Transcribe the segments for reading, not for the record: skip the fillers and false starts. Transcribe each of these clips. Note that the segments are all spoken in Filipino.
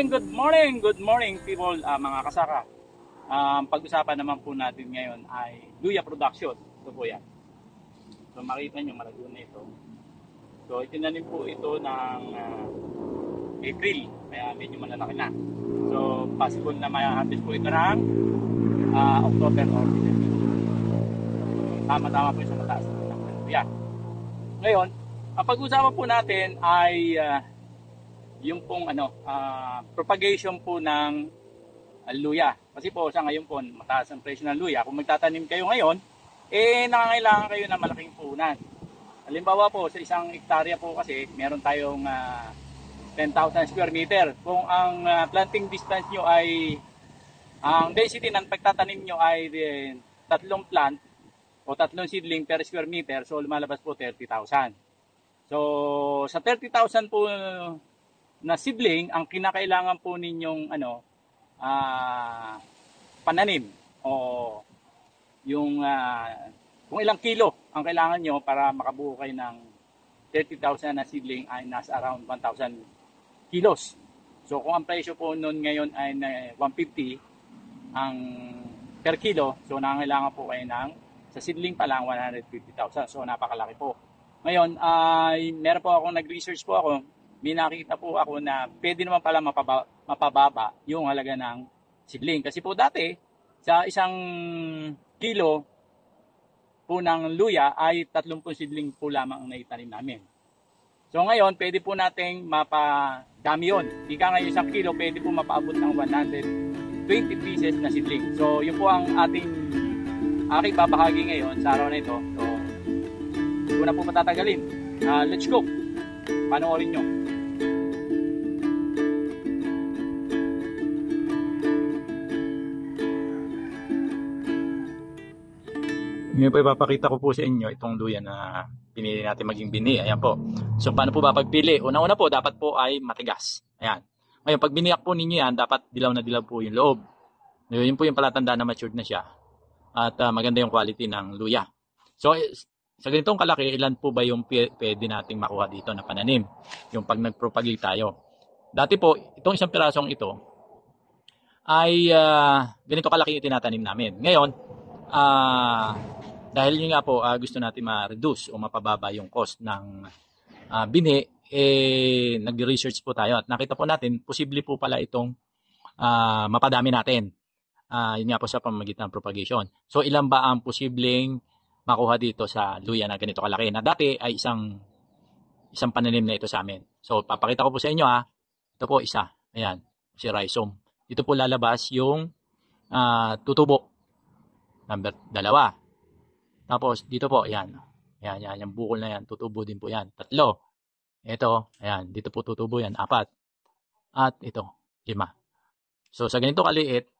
good morning people, mga kasaka. Pag-usapan naman po natin ngayon ay luya production. Ito po yan. So makita nyo, malago na ito. So itinanim po ito ng April, kaya medyo malalaki na. So possible na ma-harvest po ito ng October or December. Tama-tama po yung sa mataas ng luya. Ngayon, ang pag-usapan po natin ay yung pong propagation po ng luya. Kasi po sa ngayon po mataas ang presyo ng luya. Kung magtatanim kayo ngayon, nangangailangan kayo ng malaking puhunan. Halimbawa po sa isang hektarya po kasi meron tayong 10,000 square meter. Kung ang planting distance nyo ay ang density ng pagtatanim nyo ay 3 plant o 3 seedling per square meter, so lumalabas po 30,000. So sa 30,000 po na seedling, ang kinakailangan po ninyong pananim o yung kung ilang kilo ang kailangan nyo para makabuo kayo ng 30,000 na seedling ay nasa around 1,000 kilos. So kung ang presyo po noon ngayon ay 150 ang per kilo, so nangangailangan po kayo ng sa seedling pa lang 150,000. So napakalaki po. Ngayon ay meron po akong nag-research po ako. May nakita po ako na pwede naman pala mapababa yung halaga ng seedling. Kasi po dati, sa isang kilo po ng luya ay 30 seedling po lamang ang naitanim namin. So ngayon, pwede po nating mapadami yun. Ika ngayon isang kilo, pwede po mapaabot ng 120 pieces na seedling. So yun po ang aking babahagi ngayon sa araw na ito. So, hindi ko na po patatagalin. Let's go! Panoorin nyo. Ngayon po ipapakita ko po sa inyo itong luya na pinili natin maging bini. Ayan po. So paano po ba pagpili? Una-una po dapat po ay matigas. Ayan. Ngayon pag biniyak po ninyo yan, dapat dilaw na dilaw po yung loob. Yun po yung palatandaan na matured na siya. At maganda yung quality ng luya. So sa ganitong kalaki, ilan po ba yung pwede nating makuha dito na pananim? Yung pag nag-propagate tayo. Dati po, itong isang pirasong ito ay ganito kalaki yung tinatanim namin. Ngayon, dahil yun nga po gusto natin ma-reduce o mapababa yung cost ng binhi, nag-research po tayo at nakita po natin posible po pala itong mapadami natin. Yun nga po sa pamamagitan ng propagation. So ilan ba ang posibleng makuha dito sa luya na ganito kalaki? Na dati ay isang pananim na ito sa amin. So papakita ko po sa inyo ito po isa. Ayan, si rhizome. Dito po lalabas yung tutubo. Number 2. Tapos dito po, ayan. Ayan, yung bukol na yan, tutubo din po yan. 3. Ito, ayan, dito po tutubo yan, 4. At ito, 5. So sa ganito kaliit,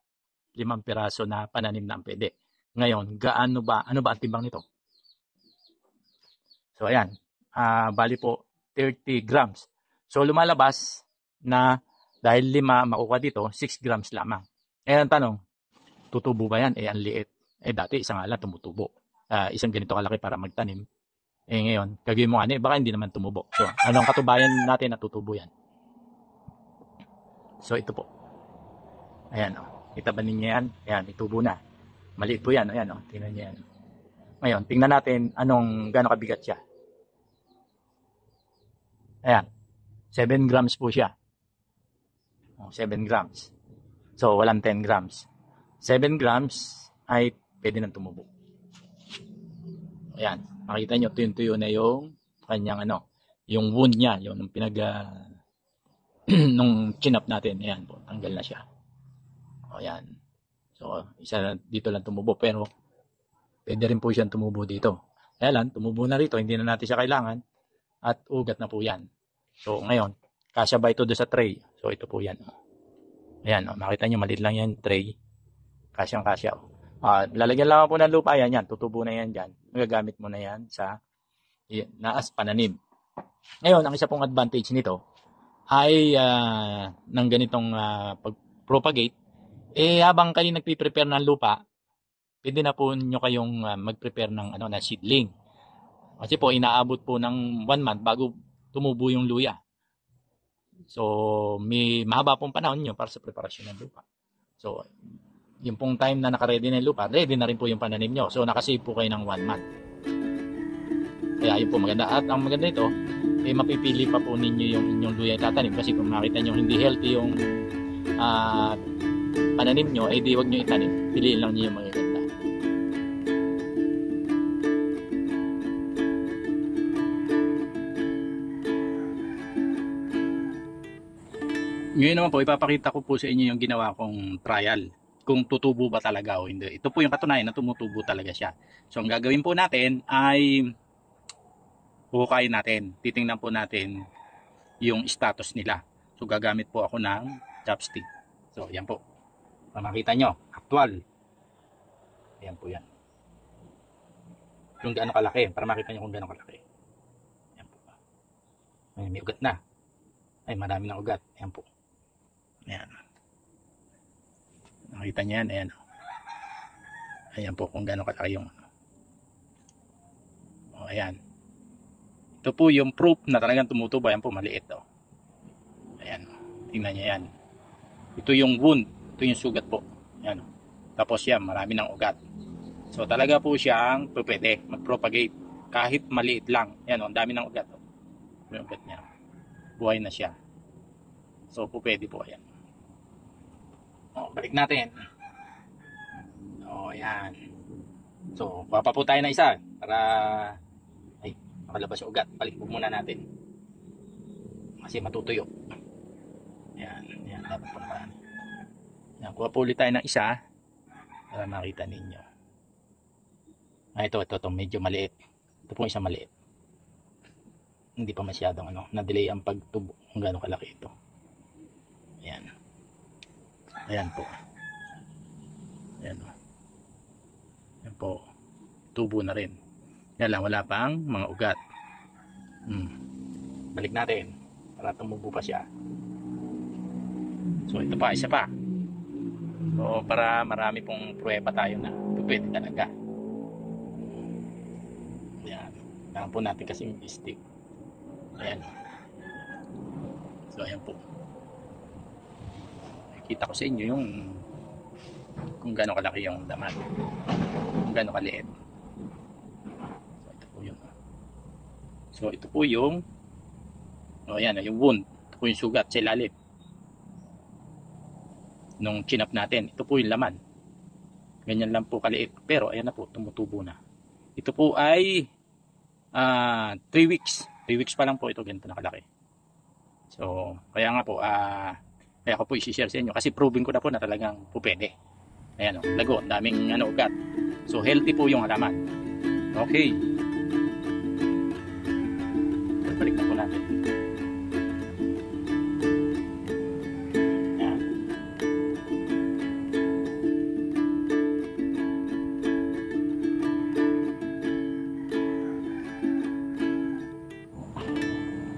5 piraso na pananim na ang pwede. Ngayon, ano ba ang timbang nito? So ayan, bali po 30 grams. So lumalabas na dahil 5 makukuha dito, 6 grams lamang. Ang tanong, tutubo ba yan? Ang liit. Dati isang ala tumutubo. Isang ganito kalaki para magtanim. Ngayon, kagawin mo baka hindi naman tumubo. So, anong katubayan natin na tutubo yan? So, ito po. Ayan, kita ba ninyo yan? Ayan, itubo na. Maliit po yan. Ayan, tingnan niyo yan. Ngayon, tingnan natin gano'ng kabigat siya. Ayan, 7 grams po siya. 7 grams. So, walang 10 grams. 7 grams ay pwede nang tumubo. Ayan, makita nyo, tuyo-tuyo na yung kanyang yung wound niya, yung nung chin-up natin. Ayan po, tanggal na siya. Ayan. So, isa dito lang tumubo, pero pwede rin po siyang tumubo dito. Kaya lang, tumubo na rito, hindi na natin siya kailangan, at ugat na po yan. So, ngayon, kasya ba ito doon sa tray? So, ito po yan. Ayan, makita nyo, maliit lang yan, tray. Kasyang-kasya. Lalagyan lang po ng lupa yan, tutubo na yan dyan. Magagamit mo na yan sa naas pananim. Ngayon, ang isa pong advantage nito ay ng ganitong pag-propagate, habang kayo nagpiprepare ng lupa, pwede na po nyo kayong mag-prepare ng na seedling. Kasi po, inaabot po ng 1 month bago tumubo yung luya. So, may mahaba pong panahon nyo para sa preparasyon ng lupa. So, yung pong time na naka-ready na yung lupa, ready na rin po yung pananim nyo. So, nakasave po kayo ng 1 month. Kaya yun po maganda. At ang maganda ito, mapipili pa po ninyo yung inyong luya itatanim. Kasi kung makita nyo hindi healthy yung pananim nyo, di wag nyo itanim. Piliin lang nyo yung magaganda. Ngayon naman po, ipapakita ko po sa inyo yung ginawa kong trial. Kung tutubo ba talaga o hindi. Ito po yung katunayan na tumutubo talaga siya. So, ang gagawin po natin ay huhukayin natin. Titingnan po natin yung status nila. So, gagamit po ako ng chopstick. So, yan po. Para makita nyo, actual. Ayan po yan. Kung gaano kalaki. Para makita nyo kung gaano kalaki. Ayan po. Ay, may ugat na. Ay, marami ng ugat. Ayan po. Ayan. Nakita nyo yan. Ayan. Ayan po kung gaano kalaki yung. O, ayan. Ito po yung proof na talagang tumutubo. Ayan po, maliit. O. Ayan. Tingnan nyo yan. Ito yung wound. Ito yung sugat po. Ayan. Tapos yan, marami ng ugat. So talaga po siyang pwede mag-propagate. Kahit maliit lang. Ayan, ang dami ng ugat. O. Yung ugat niya. Buhay na siya. So po pwede po. Ayan. O, balik natin. O, ayan. So, papa po tayo na isa. Para ay, makalabas yung ugat. Balik po muna natin. Kasi matutuyo. Ayan. Ayan. Dapat po naman. Ayan. Kuha po ulit tayo ng isa. Para makita ninyo. Ito. Medyo maliit. Ito po isang maliit. Hindi pa masyadong na-delay ang pagtubo. Kung gaano kalaki ito. Ayan. Ayan po. Ayan o. Ayan po. Tubo na rin. Yan lang, wala pang mga ugat. Balik natin. Para tumubo pa siya. So ito pa, isa pa. So para marami pong pruweba tayo na ito pwede talaga. Ayan. Kailangan po natin kasi yung stick. Ayan. So ayan po. Kita ko sa inyo yung kung gaano kalaki yung laman, kung gaano kaliit. So ito po yung ayan, yung wound. Ito po yung sugat sa ilalim nung chinap natin. Ito po yung laman. Ganyan lang po kaliit, pero ayan na po, tumutubo na. Ito po ay 3 weeks 3 weeks pa lang po ito, ganito na kalaki. So kaya nga po kaya ako po i-share sa inyo kasi proving ko na po na talagang po pwede. Ayan o, lago, daming ugat. So healthy po yung halaman. Okay. Balik na po natin. Ayan.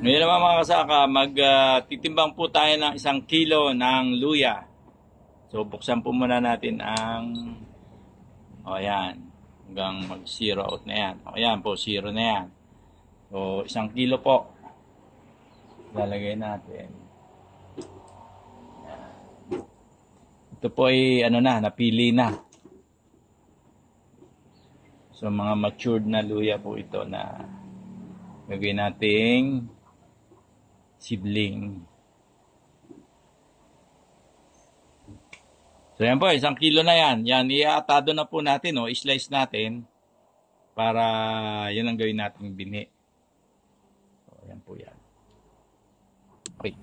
Ngayon naman mga kasaka, magtitimbang po tayo ng 1 kilo ng luya. So buksan po muna natin ang ayan, hanggang mag 0 out na yan. Ayan po, 0 na yan. So 1 kilo po. Lalagay natin. Ayan. Ito po ay napili na. So mga matured na luya po ito na gagawin nating seedling. So yan po, 1 kilo na yan. Yan, iaatado na po natin, i-slice natin para yun ang gawin nating bini. So yan po yan. Okay.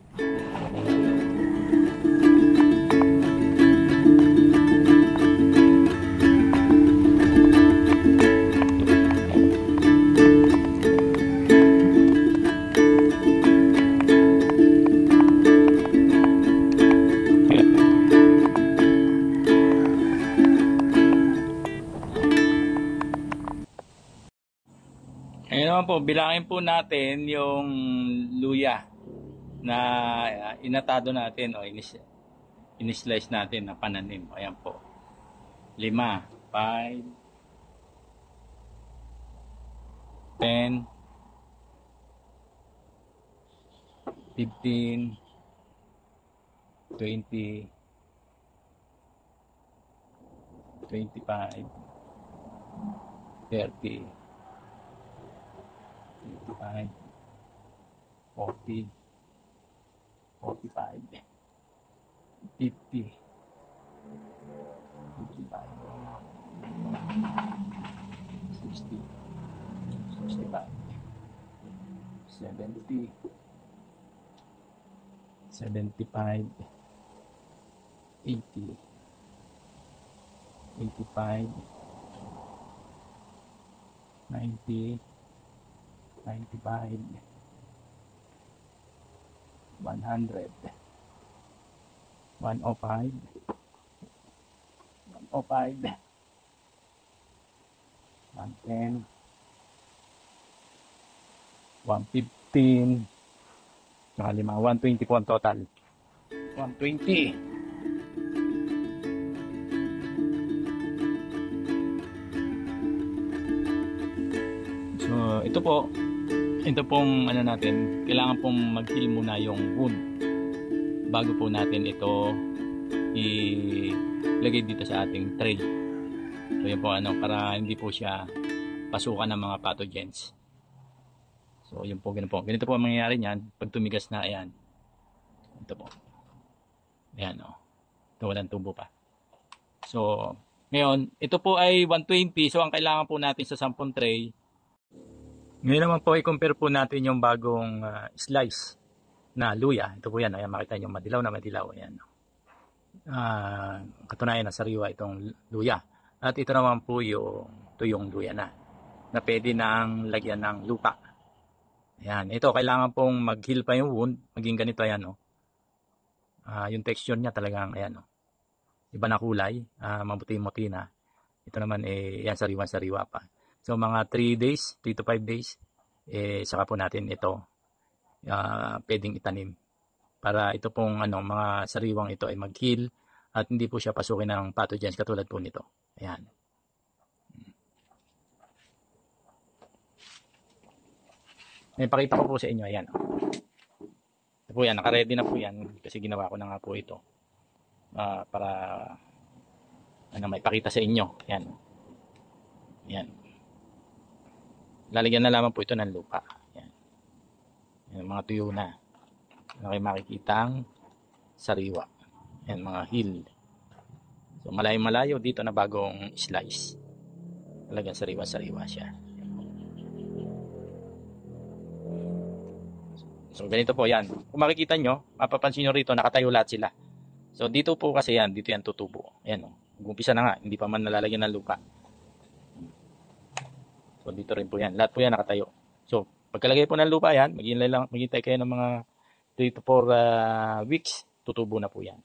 Ngayon naman po, bilangin po natin yung luya na inatado natin o in-slice natin na pananim. Ayan po. 5, 10, 15, 20, 25, 30, 25, 40, 45, 50, 55, 60, 65, 70, 75, 80, 85, 90, 95, 100, 105, 105, 110, 115, saka 120 po ang total. 120. So, ito pong ano natin, kailangan pong mag-heal muna yung wound bago po natin ito ilagay dito sa ating tray. So, yun po para hindi po siya pasukan ng mga pathogens. So, yun po, ganito po. Ganito po ang mangyayari niyan pag tumigas na, ayan. Ito po. Ayan, o. Ito, walang tubo pa. So, ngayon, ito po ay 120. So, ang kailangan po natin sa 10 tray. Ngayon naman po, i-compare po natin yung bagong slice na luya. Ito po yan. Ayan, makita nyo, madilaw na madilaw. Ayan. Katunayan na sariwa itong luya. At ito naman po yung tuyong luya na pwede nang lagyan ng lupa. Ayan, ito kailangan pong mag-heal pa yung wound, maging ganito, ayan, no. Yung texture niya talagang, ayan, no. Iba na kulay, mamuti-muti na. Ito naman, yan, sariwa-sariwa pa. So, mga 3 days, 3 to 5 days, saka po natin ito, pwedeng itanim. Para ito pong, mga sariwang ito ay mag-heal at hindi po siya pasukin ng pathogens katulad po nito. Ayan. Ipakita ko po sa inyo, ayan. Ito po yan, naka-ready na po yan kasi ginawa ko na nga po ito para maipakita sa inyo. Ayan. Ayan. Lalagyan na lamang po ito ng lupa. Ayan. Ayan, mga tuyo na. Kayo makikitang sariwa. Ayan, mga hill. So, malayo-malayo dito na bagong slice. Talagang sariwa-sariwa siya. So, ganito po yan. Kung makikita nyo, mapapansin nyo rito, nakatayo lahat sila. So, dito po kasi yan, dito yan tutubo. Ayan, o. Umpisa na nga, hindi pa man nalalagyan ng lupa. So, dito rin po yan. Lahat po yan nakatayo. So, pagkalagay po ng lupa yan, maghintay kayo ng mga 3 to 4 weeks, tutubo na po yan.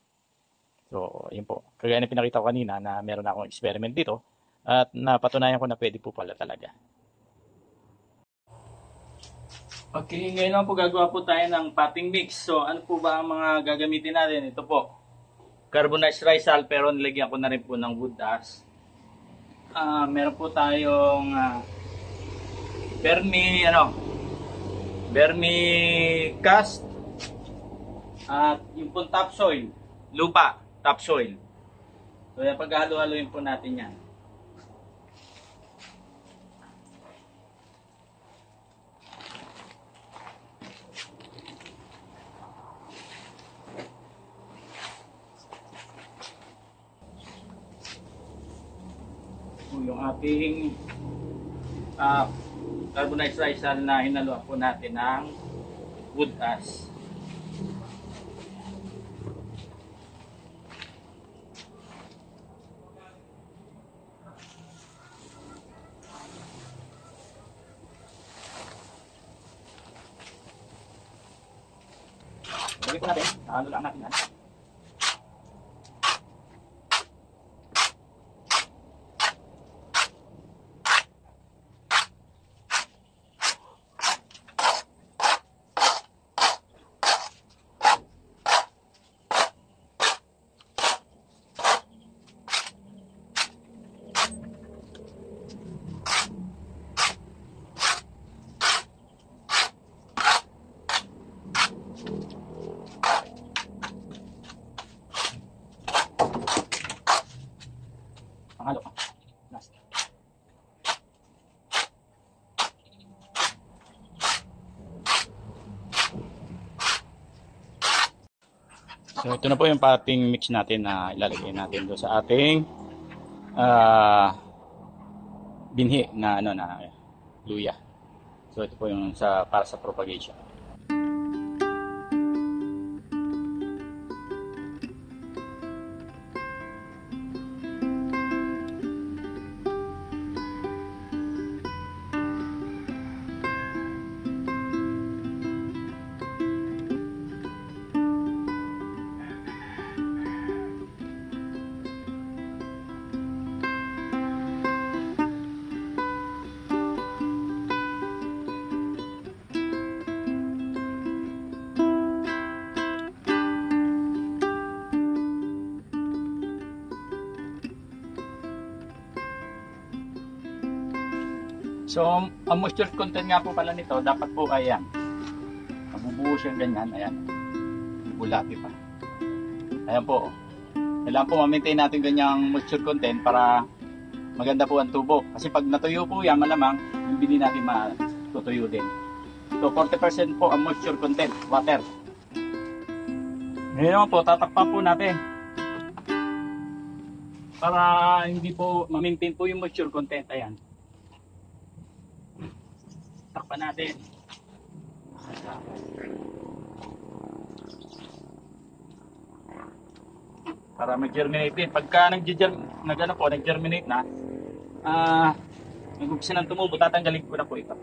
So, yun po. Kagaya na pinakita ko kanina na meron akong experiment dito at napatunayan ko na pwede po pala talaga. Okay, ngayon naman po gagawa po tayo ng potting mix. So, ano po ba ang mga gagamitin natin? Ito po, carbonized rice hull, pero nilagyan ko na rin po ng wood ash. Meron po tayong vermicast at yung pong topsoil, lupa, topsoil. So, yan, paghalo-haloin po natin yan. Yung ating carbonized rice hull na hinaluan po natin ng wood ash. Lagyan po natin, halo lang natin yan. So ito na po yung potting mix natin na ilalagay natin doon sa ating binhi na luya. So ito po yung para sa propagation. So, ang moisture content nga po pala nito, dapat po ayan. Mabubuo siyang ganyan, ayan. Bulati pa. Ayan po. Kailangan po ma-maintain natin ganyang moisture content para maganda po ang tubo. Kasi pag natuyo po yan, malamang, hindi natin matutuyo din. So, 40% po ang moisture content, water. Ngayon naman po, tatakpan po natin. Para hindi po ma-maintain po yung moisture content, ayan. Takpan natin. Para mag-germinate din. Pagka nag-germinate na, nag-umpisa ng tumubo, tatanggalin ko na po ito.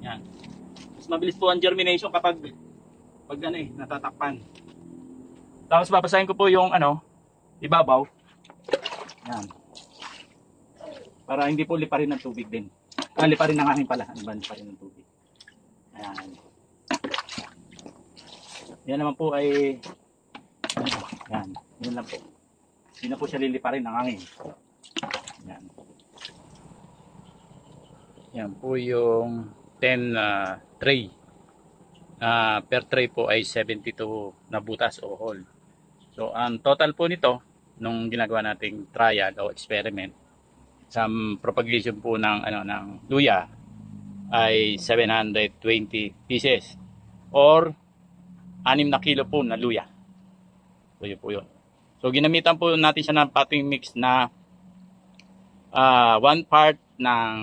Yan. Mas mabilis po ang germination kapag natatakpan. Tapos babasahin ko po yung ibabaw. Yan. Para hindi po liparin ng tubig din. Liparin ng hangin pala. Liparin ng tubig. Ayan. Yan naman po ay yan. Yan lang po. Hindi na po siya liliparin ng hangin. Yan. Yan po yung 10 tray. Per tray po ay 72 na butas o hole. So ang total po nito nung ginagawa nating trial o experiment sa propagation po ng luya ay 720 pieces or 6 na kilo po na luya. So yun po yun. So ginamitan po natin siya ng potting mix na 1 part ng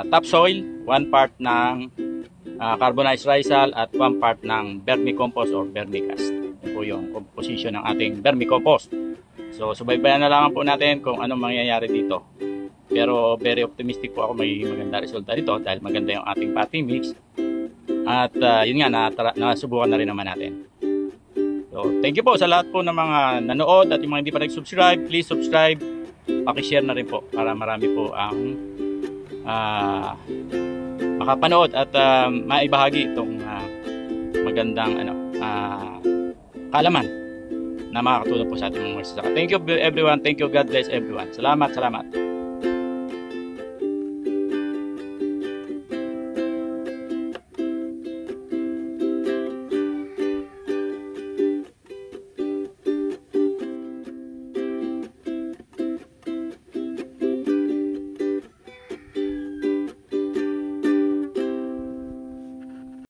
topsoil, 1 part ng carbonized risal at 1 part ng vermicompost or vermicast. Yun po yung composition ng ating vermicompost. So, subaybayan na lang po natin kung anong mangyayari dito. Pero very optimistic po ako may maganda resulta dito dahil maganda yung ating potting mix. At yun nga, nasubukan na rin naman natin. So, thank you po sa lahat po ng mga nanood at yung mga hindi pa nag-subscribe. Please subscribe. Paki-share na rin po para marami po ang makapanood at maibahagi itong magandang kaalaman na makakatulong po sa ating mga magsasaka. Thank you everyone. Thank you. God bless everyone. Salamat.